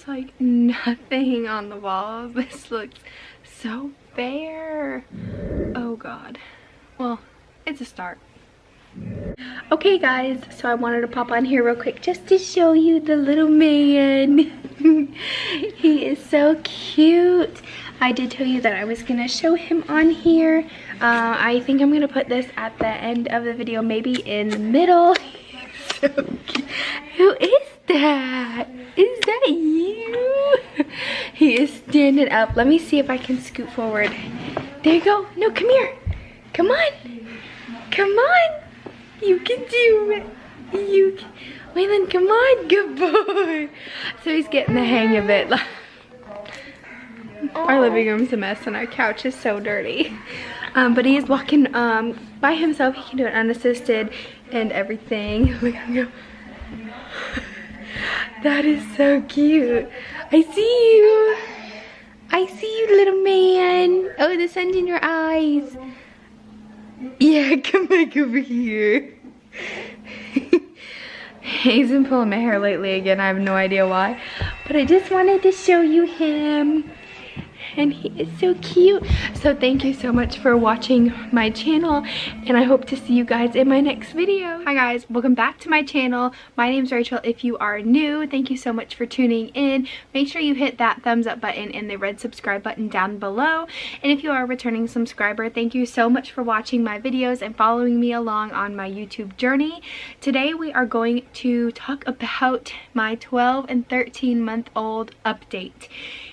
like nothing on the walls. This looks so bare. Oh god. Well, it's a start. Okay guys, so I wanted to pop on here real quick just to show you the little man. He is so cute. I did tell you that I was gonna show him on here. I think I'm gonna put this at the end of the video, maybe in the middle. So cute. Who is that? Is that you? He is standing up. Let me see if I can scoot forward. There you go. No, come here. Come on. Come on. You can do it. You can. Waylon, come on. Good boy. So he's getting the hang of it. Our living room's a mess and our couch is so dirty. But he is walking by himself. He can do it unassisted and everything. Look at him go. That is so cute. I see you. I see you, little man. Oh, the sun's in your eyes. Yeah, come back over here. He's been pulling my hair lately again. I have no idea why. But I just wanted to show you him. And he is so cute. So thank you so much for watching my channel, and I hope to see you guys in my next video. Hi guys, welcome back to my channel. My name's Rachel. If you are new, thank you so much for tuning in. Make sure you hit that thumbs up button and the red subscribe button down below. And if you are a returning subscriber, thank you so much for watching my videos and following me along on my YouTube journey. Today we are going to talk about my 12 and 13 month old update.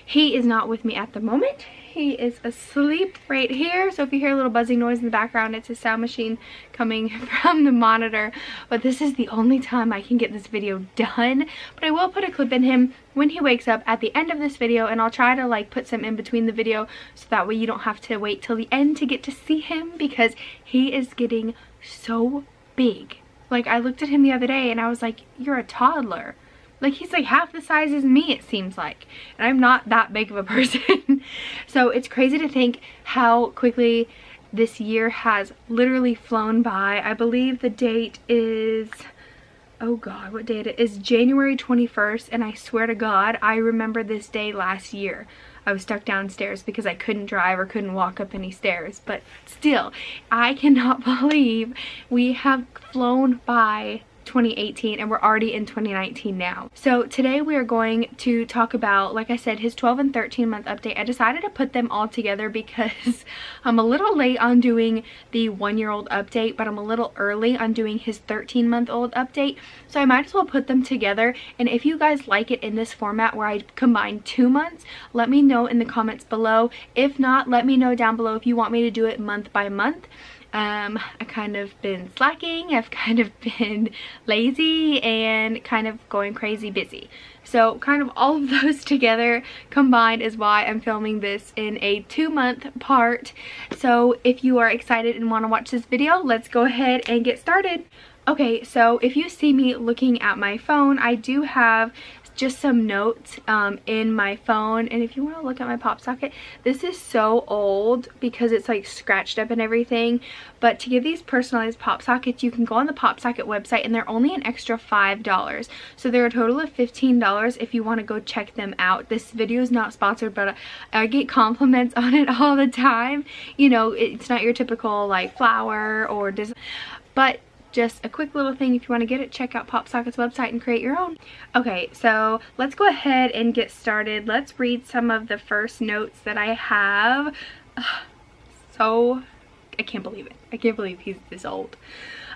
He is not with me at the moment. He is asleep right here. So if you hear a little buzzing noise in the background, it's a sound machine coming from the monitor. But this is the only time I can get this video done. But I will put a clip in him when he wakes up at the end of this video, and I'll try to like put some in between the video so that way you don't have to wait till the end to get to see him, because he is getting so big. Like, I looked at him the other day and I was like, you're a toddler. Like, he's like half the size as me, it seems like. And I'm not that big of a person. So it's crazy to think how quickly this year has literally flown by. I believe the date is, oh god, what date it is? January 21st. And I swear to God, I remember this day last year. I was stuck downstairs because I couldn't drive or couldn't walk up any stairs. But still, I cannot believe we have flown by 2018 and we're already in 2019 now. So today we are going to talk about, like I said, his 12 and 13 month update. I decided to put them all together because I'm a little late on doing the 1-year-old update, but I'm a little early on doing his 13-month-old update. So I might as well put them together. And if you guys like it in this format where I combine 2 months, let me know in the comments below. If not, let me know down below if you want me to do it month by month. I kind of been slacking, I've kind of been lazy, and kind of going crazy busy. So kind of all of those together combined is why I'm filming this in a 2-month part. So if you are excited and want to watch this video, let's go ahead and get started. Okay, so if you see me looking at my phone, I do have just some notes in my phone. And if you want to look at my pop socket, this is so old because it's like scratched up and everything. But to give these personalized pop sockets, you can go on the Pop Socket website and they're only an extra $5. So they're a total of $15 if you want to go check them out. This video is not sponsored, but I get compliments on it all the time. You know, it's not your typical like flower or design, but just a quick little thing. If you want to get it, check out Pop Socket's website and create your own. Okay, so let's go ahead and get started. Let's read some of the first notes that I have. So, I can't believe it. I can't believe he's this old.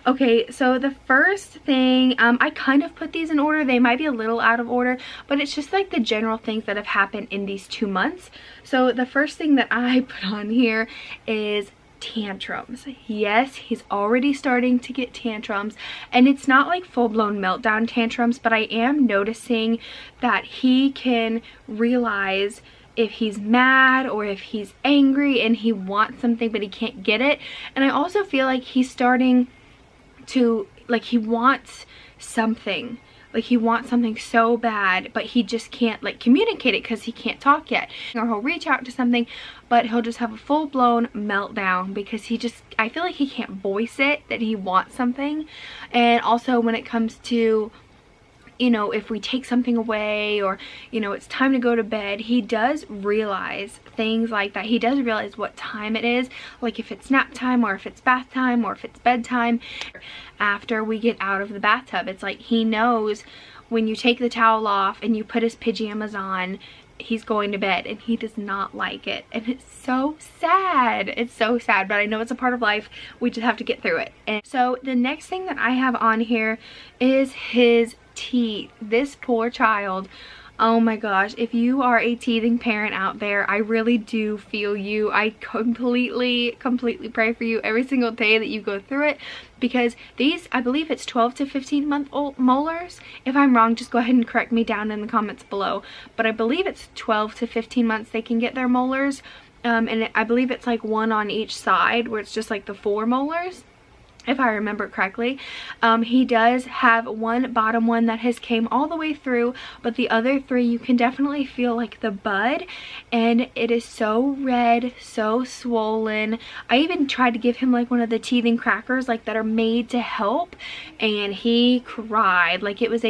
Okay, so the first thing, I kind of put these in order. They might be a little out of order, but it's just like the general things that have happened in these 2 months. So the first thing that I put on here is tantrums. Yes, he's already starting to get tantrums, and it's not like full-blown meltdown tantrums, but I am noticing that he can realize if he's mad or if he's angry and he wants something but he can't get it. And I also feel like he's starting to, like, he wants something. Like, he wants something so bad, but he just can't like communicate it because he can't talk yet. Or he'll reach out to something, but he'll just have a full-blown meltdown because he just, I feel like he can't voice it that he wants something. And also when it comes to you know, if we take something away or, you know, it's time to go to bed, he does realize things like that. He does realize what time it is, like if it's nap time or if it's bath time or if it's bedtime. After we get out of the bathtub, it's like he knows when you take the towel off and you put his pajamas on, he's going to bed, and he does not like it, and it's so sad. It's so sad, but I know it's a part of life. We just have to get through it. And so the next thing that I have on here is his teeth. This poor child, oh my gosh, if you are a teething parent out there, I really do feel you. I completely pray for you every single day that you go through it, because these, I believe it's 12 to 15 month old molars. If I'm wrong, just go ahead and correct me down in the comments below, but I believe it's 12 to 15 months they can get their molars, and I believe it's like one on each side, where it's just like the 4 molars, if I remember correctly. He does have one bottom one that has came all the way through, but the other 3 you can definitely feel like the bud, and it is so red, so swollen. I even tried to give him like one of the teething crackers like that are made to help, and he cried. Like it was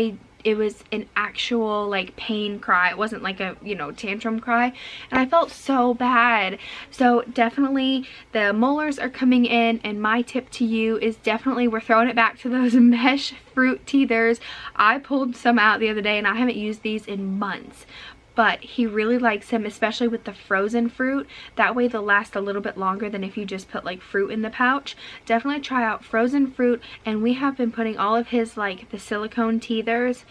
an actual like pain cry. It wasn't like a, you know, tantrum cry, and I felt so bad. So definitely the molars are coming in, and my tip to you is definitely we're throwing it back to those mesh fruit teethers. I pulled some out the other day and I haven't used these in months, but he really likes them, especially with the frozen fruit. That way they'll last a little bit longer than if you just put like fruit in the pouch. Definitely try out frozen fruit, and we have been putting all of his like the silicone teethers.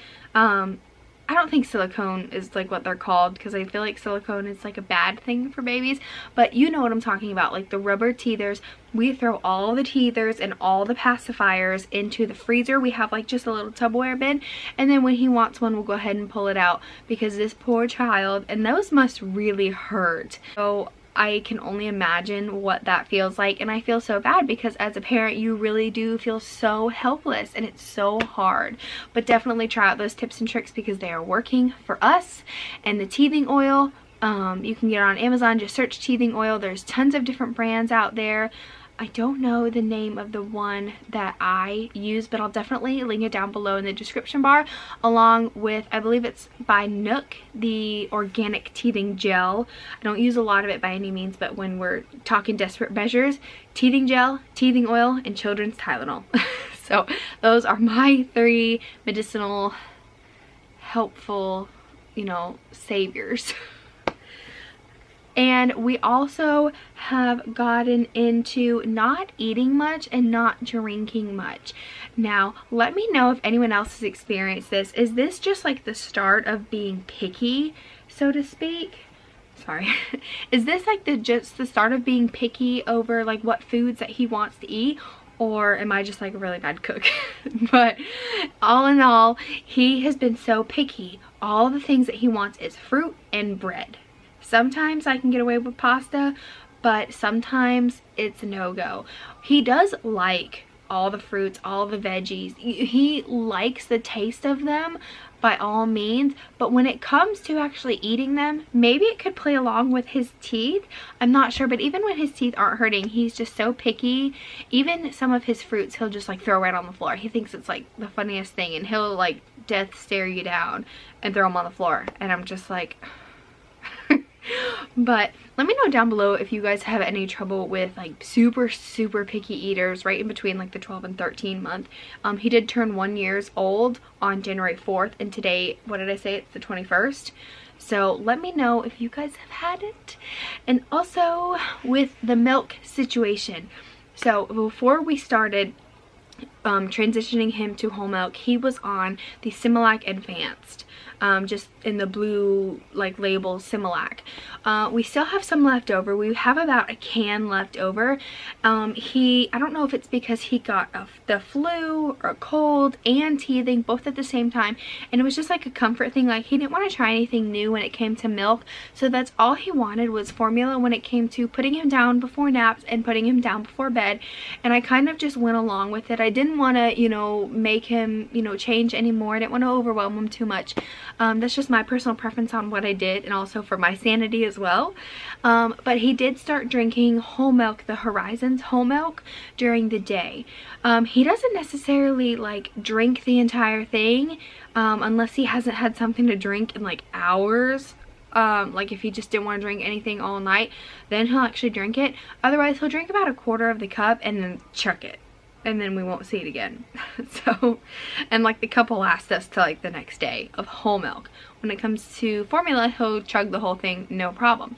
I don't think silicone is like what they're called, because I feel like silicone is like a bad thing for babies, but you know what I'm talking about, like the rubber teethers. We throw all the teethers and all the pacifiers into the freezer. We have like just a little Tupperware bin, and then when he wants one, we'll go ahead and pull it out, because this poor child, and those must really hurt. So I can only imagine what that feels like, and I feel so bad, because as a parent you really do feel so helpless, and it's so hard. But definitely try out those tips and tricks, because they are working for us. And the teething oil, you can get it on Amazon. Just search teething oil. There's tons of different brands out there. I don't know the name of the one that I use, but I'll definitely link it down below in the description bar, along with, I believe it's by Nook, the organic teething gel. I don't use a lot of it by any means, but when we're talking desperate measures, teething gel, teething oil, and children's Tylenol. So those are my 3 medicinal, helpful, you know, saviors. And we also have gotten into not eating much and not drinking much. Now, let me know if anyone else has experienced this. Is this just like the start of being picky, so to speak? Sorry. Is this like just the start of being picky over like what foods that he wants to eat? Or am I just like a really bad cook? But all in all, he has been so picky. All the things that he wants is fruit and bread. Sometimes I can get away with pasta, but sometimes it's a no-go. He does like all the fruits, all the veggies. He likes the taste of them by all means, but when it comes to actually eating them, maybe it could play along with his teeth. I'm not sure, but even when his teeth aren't hurting, he's just so picky. Even some of his fruits he'll just like throw right on the floor. He thinks it's like the funniest thing, and he'll like death stare you down and throw them on the floor, and I'm just like But let me know down below if you guys have any trouble with like super picky eaters right in between like the 12 and 13 month. He did turn 1 year old on January 4th, and today, what did I say, it's the 21st. So let me know if you guys have had it. And also with the milk situation, so before we started transitioning him to whole milk, he was on the Similac Advanced, just in the blue like label Similac. We still have some left over. We have about a can left over. I don't know if it's because he got the flu or a cold and teething both at the same time, and it was just like a comfort thing. Like he didn't want to try anything new when it came to milk, so that's all he wanted was formula when it came to putting him down before naps and putting him down before bed. And I kind of just went along with it. I didn't want to, you know, make him, you know, change anymore. I didn't want to overwhelm him too much. That's just my personal preference on what I did, and also for my sanity as well. But he did start drinking whole milk, the Horizons whole milk, during the day. He doesn't necessarily like drink the entire thing unless he hasn't had something to drink in like hours. Like if he just didn't want to drink anything all night, then he'll actually drink it. Otherwise, he'll drink about a quarter of the cup and then chuck it, and then we won't see it again. So, and like the cup will last us to like the next day of whole milk. When it comes to formula, he'll chug the whole thing, no problem.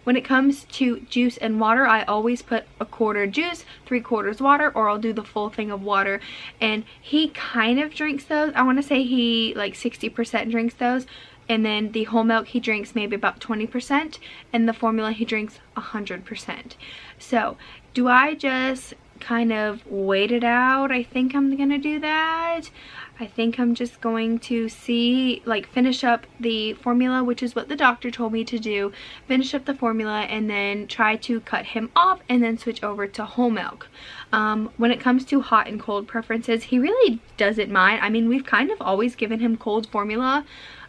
When it comes to juice and water, I always put a quarter juice, 3/4 water, or I'll do the full thing of water. And he kind of drinks those. I want to say he like 60% drinks those. And then the whole milk he drinks maybe about 20%, and the formula he drinks 100%. So do I just kind of wait it out? I think I'm gonna do that. I think I'm just going to finish up the formula, which is what the doctor told me to do. Finish up the formula and then try to cut him off and then switch over to whole milk. When it comes to hot and cold preferences, he really doesn't mind. I mean, we've kind of always given him cold formula.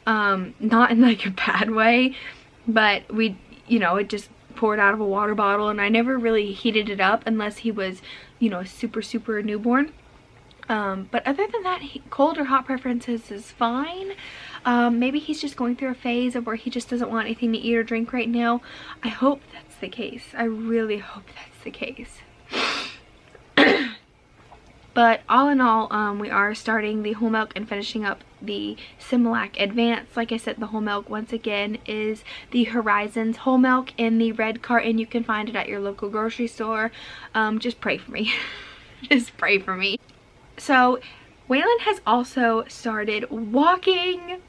Not in like a bad way, but we, you know, it just poured out of a water bottle, and I never really heated it up unless he was, you know, super newborn. But other than that, cold or hot preferences is fine. Maybe he's just going through a phase of where he just doesn't want anything to eat or drink right now. I hope that's the case. I really hope that's the case. But all in all, we are starting the whole milk and finishing up the Similac Advanced. Like I said, the whole milk once again is the Horizons whole milk in the red carton. You can find it at your local grocery store. Just pray for me. Just pray for me. So Waylon has also started walking.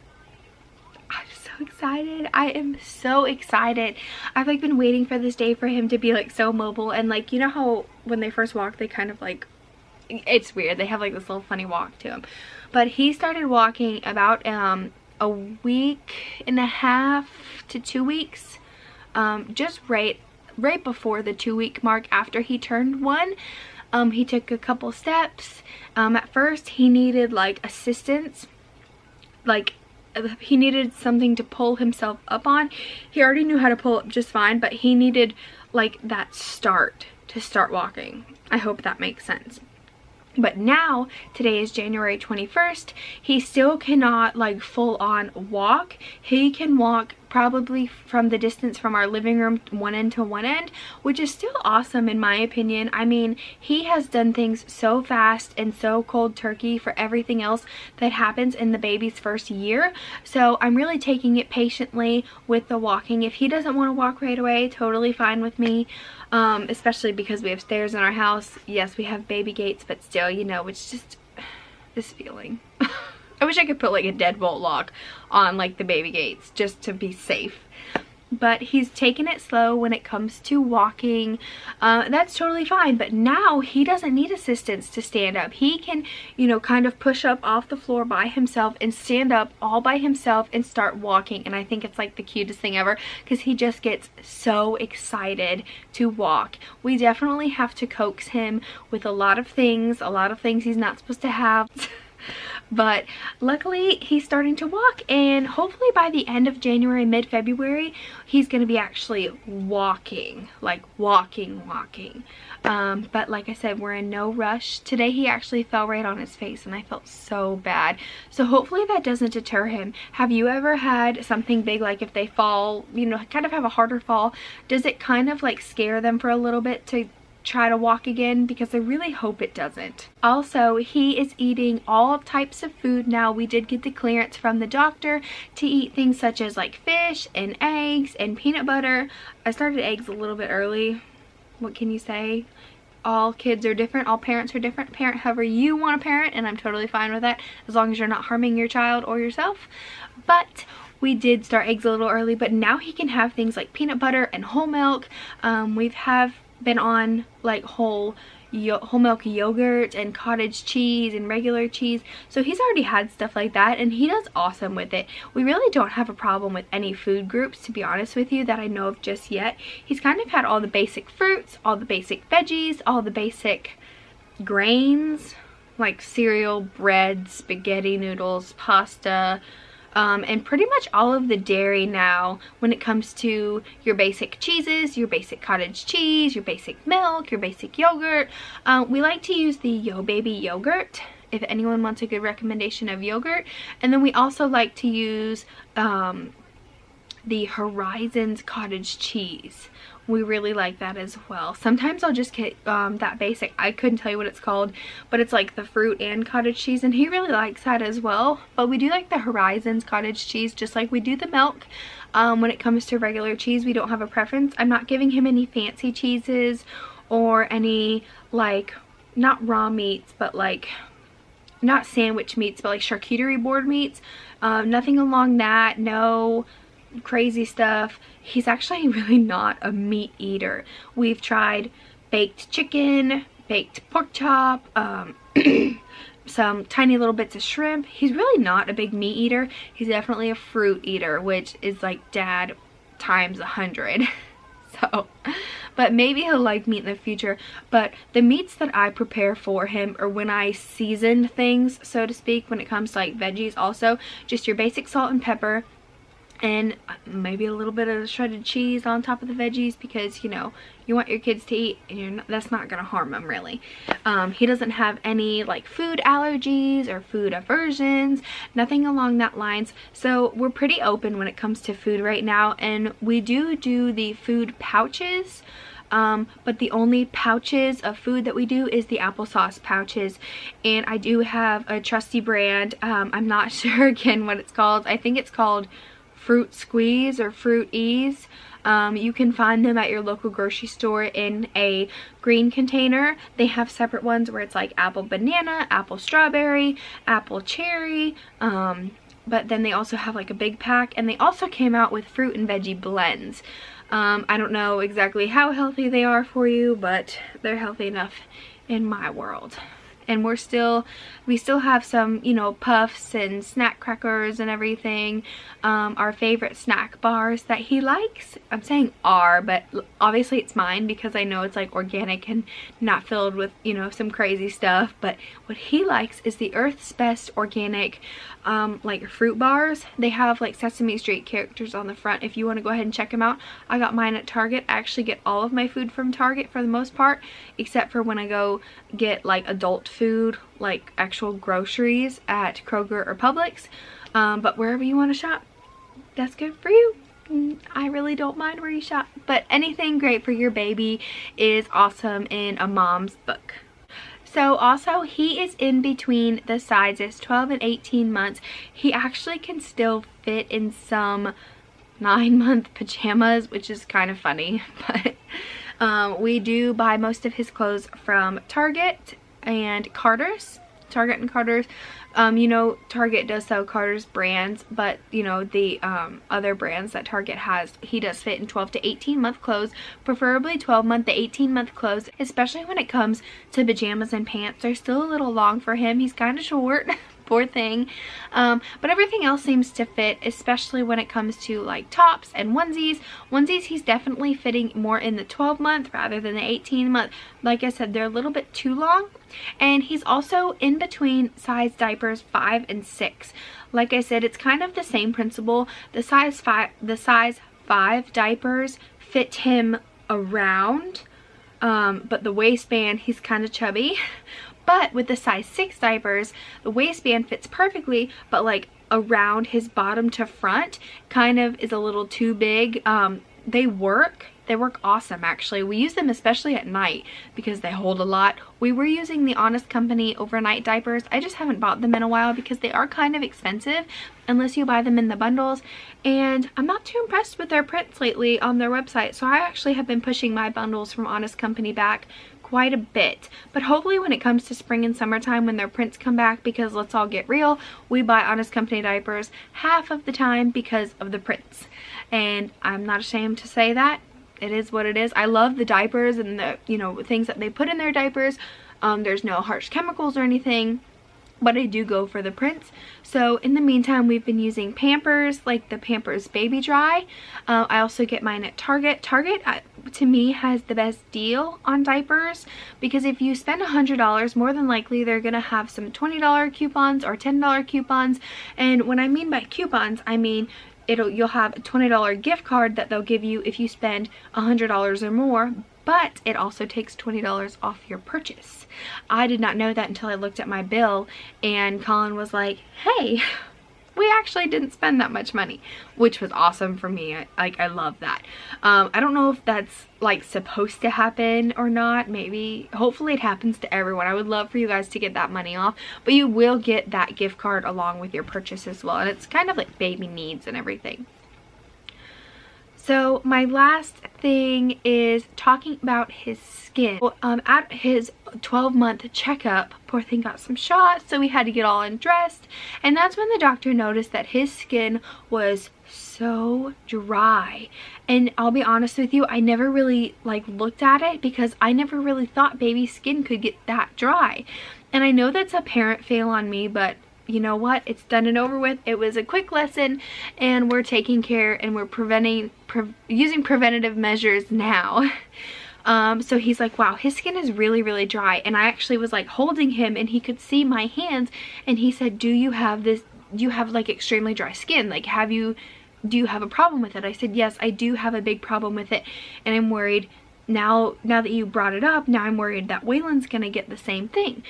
I'm so excited. I am so excited. I've like been waiting for this day for him to be like so mobile, and like, you know how when they first walk they kind of like, it's weird, they have like this little funny walk to him. But he started walking about a week and a half to 2 weeks, just right before the 2-week mark after he turned 1. He took a couple steps. At first he needed like assistance, like he needed something to pull himself up on. He already knew how to pull up just fine, but he needed like that start to start walking. I hope that makes sense. But now, today is January 21st, he still cannot like full on walk. He can walk probably from the distance from our living room one end to one end, which is still awesome in my opinion. I mean, he has done things so fast and so cold turkey for everything else that happens in the baby's first year. So I'm really taking it patiently with the walking. If he doesn't want to walk right away, totally fine with me. Especially because we have stairs in our house. Yes, we have baby gates, but still, you know, it's just this feeling. I wish I could put like a deadbolt lock on like the baby gates just to be safe. But he's taking it slow when it comes to walking. That's totally fine. But now he doesn't need assistance to stand up. He can, you know, kind of push up off the floor by himself and stand up all by himself and start walking. And I think it's like the cutest thing ever because he just gets so excited to walk. We definitely have to coax him with a lot of things he's not supposed to have. But luckily he's starting to walk, and hopefully by the end of January, mid-February, he's going to be actually walking, like walking. But like I said, we're in no rush. Today he actually fell right on his face and I felt so bad. So hopefully that doesn't deter him. Have you ever had something big, like if they fall, you know, kind of have a harder fall, does it kind of like scare them for a little bit to try to walk again? Because I really hope it doesn't. Also, he is eating all types of food now. We did get the clearance from the doctor to eat things such as like fish and eggs and peanut butter. I started eggs a little bit early. What can you say? All kids are different, all parents are different. Parent however you want to parent, and I'm totally fine with that as long as you're not harming your child or yourself. But we did start eggs a little early, but now he can have things like peanut butter and whole milk. We've been on like whole milk yogurt and cottage cheese and regular cheese, so he's already had stuff like that and he does awesome with it. We really don't have a problem with any food groups, to be honest with you, that I know of just yet. He's kind of had all the basic fruits, all the basic veggies, all the basic grains like cereal, bread, spaghetti noodles, pasta, and pretty much all of the dairy now when it comes to your basic cheeses, your basic cottage cheese, your basic milk, your basic yogurt. We like to use the Yo Baby yogurt if anyone wants a good recommendation of yogurt. And then we also like to use the Horizons cottage cheese. We really like that as well. Sometimes I'll just get that basic, I couldn't tell you what it's called, but it's like the fruit and cottage cheese, and he really likes that as well. But we do like the Horizons cottage cheese just like we do the milk. When it comes to regular cheese, we don't have a preference. I'm not giving him any fancy cheeses or any, like, not raw meats, but like, not sandwich meats, but like charcuterie board meats. Nothing along that, no crazy stuff. He's actually really not a meat eater. We've tried baked chicken, baked pork chop, some tiny little bits of shrimp. He's really not a big meat eater. He's definitely a fruit eater, which is like dad times 100. So, but maybe he'll like meat in the future. But the meats that I prepare for him, or when I season things, so to speak, when it comes to like veggies also, just your basic salt and pepper, and maybe a little bit of shredded cheese on top of the veggies, because you know you want your kids to eat, and that's not gonna harm them really. He doesn't have any like food allergies or food aversions, nothing along that lines. So we're pretty open when it comes to food right now, and we do the food pouches. But the only pouches of food that we do is the applesauce pouches, and I do have a trusty brand. I'm not sure again what it's called. I think it's called Fruit Squeeze or Fruit Ease. You can find them at your local grocery store in a green container. They have separate ones where it's like apple banana, apple strawberry, apple cherry, but then they also have like a big pack, and they also came out with fruit and veggie blends. I don't know exactly how healthy they are for you, but they're healthy enough in my world. And we still have some, you know, puffs and snack crackers and everything. Our favorite snack bars that he likes, I'm saying are, but obviously it's mine because I know it's like organic and not filled with, you know, some crazy stuff. But what he likes is the Earth's Best organic like fruit bars. They have like Sesame Street characters on the front if you want to go ahead and check them out. I got mine at Target. I actually get all of my food from Target for the most part, except for when I go get like adult food, like actual groceries at Kroger or Publix. But wherever you want to shop, that's good for you. I really don't mind where you shop, but anything great for your baby is awesome in a mom's book. So also, he is in between the sizes 12 and 18 months. He actually can still fit in some 9-month pajamas, which is kind of funny. But we do buy most of his clothes from Target and Carter's. Target and Carter's. You know, Target does sell Carter's brands, but you know, the other brands that Target has, he does fit in 12 to 18 month clothes, preferably 12-month to 18-month clothes, especially when it comes to pajamas and pants. They're still a little long for him. He's kind of short. Poor thing. But everything else seems to fit, especially when it comes to like tops and onesies. Onesies, he's definitely fitting more in the 12-month rather than the 18-month. Like I said, they're a little bit too long. And he's also in between size diapers 5 and 6. Like I said, it's kind of the same principle. The size 5 diapers fit him around, but the waistband, he's kind of chubby. But with the size 6 diapers, the waistband fits perfectly, but like around his bottom to front kind of is a little too big. They work awesome actually. We use them especially at night because they hold a lot. We were using the Honest Company overnight diapers. I just haven't bought them in a while because they are kind of expensive unless you buy them in the bundles, and I'm not too impressed with their prints lately on their website. So I actually have been pushing my bundles from Honest Company back quite a bit, but hopefully when it comes to spring and summertime when their prints come back, because let's all get real, we buy Honest Company diapers half of the time because of the prints, and I'm not ashamed to say that. It is what it is. I love the diapers and the, you know, things that they put in their diapers. There's no harsh chemicals or anything. but I do go for the prints. So in the meantime, we've been using Pampers, like the Pampers Baby Dry. I also get mine at Target. Target, to me, has the best deal on diapers, because if you spend $100, more than likely they're gonna have some $20 coupons or $10 coupons. And when I mean by coupons, I mean you'll have a $20 gift card that they'll give you if you spend $100 or more, but it also takes $20 off your purchase. I did not know that until I looked at my bill, and Colin was like, hey, we actually didn't spend that much money, which was awesome for me. I love that. I don't know if that's like supposed to happen or not. Maybe, hopefully it happens to everyone. I would love for you guys to get that money off, but you will get that gift card along with your purchase as well, and it's kind of like baby needs and everything. So my last thing is talking about his skin. At his 12-month checkup, poor thing got some shots, so we had to get all undressed, and that's when the doctor noticed that his skin was so dry. And I'll be honest with you, I never really like looked at it because I never really thought baby skin could get that dry. And I know that's a parent fail on me, but you know what, it's done and over with. It was a quick lesson, and we're taking care, and we're using preventative measures now. So he's like, wow, his skin is really, really dry. And I actually was like holding him, and he could see my hands, and he said, do you have like extremely dry skin? Like, do you have a problem with it? I said, yes, I do have a big problem with it, and I'm worried now that you brought it up, now I'm worried that Waylon's gonna get the same thing.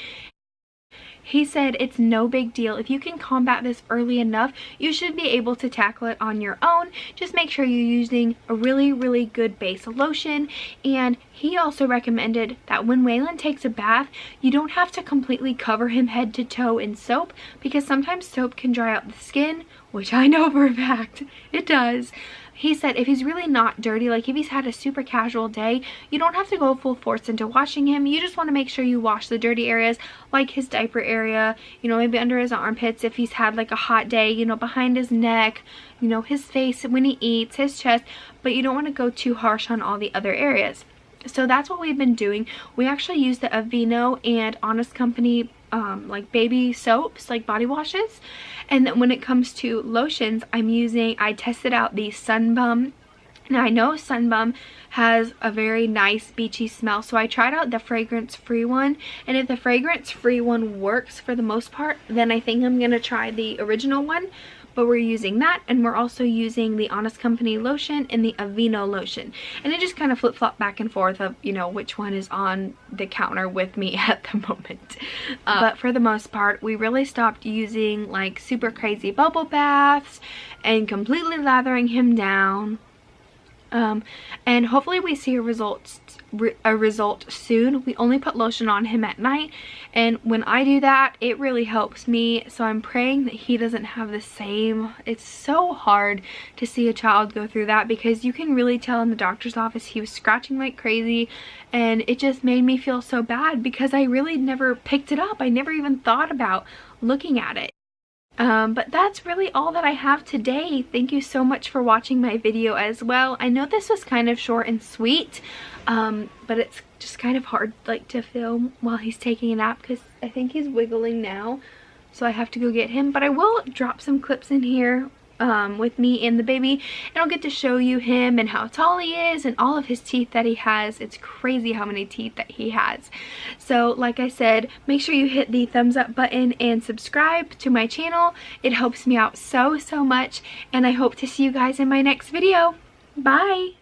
He said it's no big deal. If you can combat this early enough, you should be able to tackle it on your own. Just make sure you're using a really, really good base lotion. And he also recommended that when Waylon takes a bath, you don't have to completely cover him head to toe in soap, because sometimes soap can dry out the skin, which I know for a fact it does. He said if he's really not dirty, like if he's had a super casual day, you don't have to go full force into washing him. You just want to make sure you wash the dirty areas, like his diaper area, you know, maybe under his armpits if he's had like a hot day, you know, behind his neck, you know, his face when he eats, his chest, but you don't want to go too harsh on all the other areas. So that's what we've been doing. We actually use the Aveeno and Honest Company like baby soaps, like body washes. And then when it comes to lotions, I tested out the Sun Bum. Now I know Sun Bum has a very nice beachy smell, so I tried out the fragrance-free one, and if the fragrance-free one works for the most part, then I think I'm gonna try the original one. But we're using that, and we're also using the Honest Company lotion and the Aveeno lotion, and it just kind of flip-flop back and forth of, you know, which one is on the counter with me at the moment. But for the most part, we really stopped using like super crazy bubble baths and completely lathering him down. And hopefully we see a result soon. We only put lotion on him at night, and when I do that, it really helps me. So I'm praying that he doesn't have the same. It's so hard to see a child go through that, because you can really tell in the doctor's office he was scratching like crazy, and it just made me feel so bad because I really never picked it up. I never even thought about looking at it. But that's really all that I have today. Thank you so much for watching my video as well. I know this was kind of short and sweet, but it's just kind of hard like to film while he's taking a nap, because I think he's wiggling now, so I have to go get him. But I will drop some clips in here with me and the baby, and I'll get to show you him and how tall he is and all of his teeth that he has. It's crazy how many teeth that he has. So like I said, make sure you hit the thumbs up button and subscribe to my channel. It helps me out so much, and I hope to see you guys in my next video. Bye!